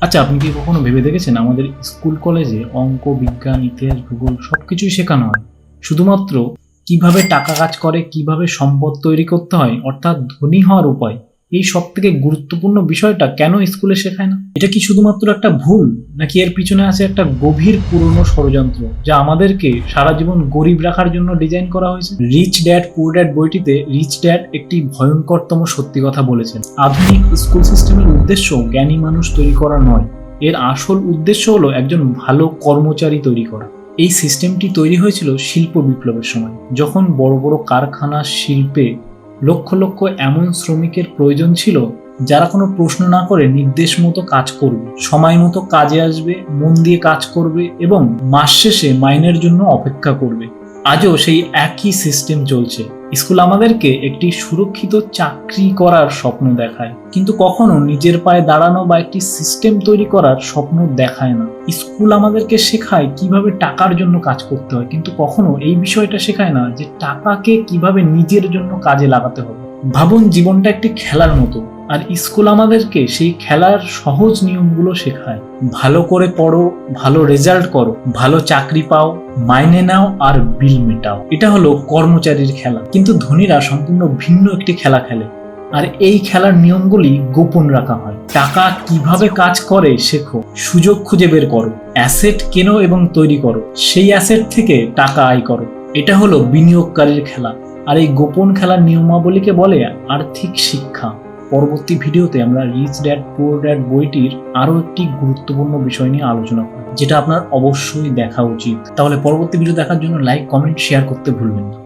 আচ্ছা, আপনি কি কখনো ভেবে দেখেছেন আমাদের স্কুল কলেজে অঙ্ক, বিজ্ঞান, ইতিহাস, ভূগোল সবকিছুই শেখানো হয়, শুধুমাত্র কিভাবে টাকা কাজ করে, কিভাবে সম্পদ তৈরি করতে হয়, অর্থাৎ ধনী হওয়ার উপায়। এই সব থেকে গুরুত্বপূর্ণ বিষয়টা কেন স্কুলে শেখায় না? এটা কি শুধুমাত্র একটা ভুল, নাকি এর পিছনে আছে একটা গভীর পুরনো ষড়যন্ত্র যা আমাদেরকে সারা জীবন গরিব রাখার জন্য ডিজাইন করা হয়েছে? রিচ ড্যাড পুয়ার ড্যাড বইটিতে রিচ ড্যাড একটি ভয়ঙ্করতম সত্যি কথা বলেছেন। আধুনিক স্কুল সিস্টেমের উদ্দেশ্য জ্ঞানী মানুষ তৈরি করা নয়, এর আসল উদ্দেশ্য হলো একজন ভালো কর্মচারী তৈরি করা। এই সিস্টেমটি তৈরি হয়েছিল শিল্প বিপ্লবের সময়, যখন বড় বড় কারখানা, শিল্পে লক্ষ লক্ষ এমন শ্রমিকের প্রয়োজন ছিল যারা কোনো প্রশ্ন না করে নির্দেশ মতো কাজ করবে, সময় মতো কাজে আসবে, মন দিয়ে কাজ করবে এবং মাস শেষে মাইনের জন্য অপেক্ষা করবে। আজও সেই একই সিস্টেম চলছে। স্কুল আমাদেরকে একটি সুরক্ষিত চাকরি করার স্বপ্ন দেখায়, কিন্তু কখনো নিজের পায়ে দাঁড়ানো বা একটি সিস্টেম তৈরি করার স্বপ্ন দেখায় না। স্কুল আমাদেরকে শেখায় কিভাবে টাকার জন্য কাজ করতে হয়, কিন্তু কখনো এই বিষয়টা শেখায় না যে টাকাকে কিভাবে নিজের জন্য কাজে লাগাতে হবে। ভাবুন, জীবনটা একটি খেলার মতো, আর স্কুল আমাদেরকে সেই খেলার সহজ নিয়মগুলো শেখায়। ভালো করে পড়ো, ভালো রেজাল্ট করো, ভালো চাকরি পাও, মাইনে নাও আর বিল মেটাও। এটা হলো কর্মচারীর খেলা। কিন্তু ধনীরা সম্পূর্ণ ভিন্ন একটি খেলা খেলে, আর এই খেলার নিয়মগুলি গোপন রাখা হয়। টাকা কিভাবে কাজ করে শেখো, সুযোগ খুঁজে বের করো, অ্যাসেট কেনো এবং তৈরি করো, সেই অ্যাসেট থেকে টাকা আয় করো। এটা হলো বিনিয়োগকারীর খেলা, আর এই গোপন খেলার নিয়মাবলীকে বলে আর্থিক শিক্ষা। পরবর্তী ভিডিওতে আমরা রিচ ড্যাড পুয়ার ড্যাড বইটির আরো একটি গুরুত্বপূর্ণ বিষয় নিয়ে আলোচনা করব, যেটা আপনার অবশ্যই দেখা উচিত। তাহলে পরবর্তী ভিডিও দেখার জন্য লাইক, কমেন্ট, শেয়ার করতে ভুলবেন না।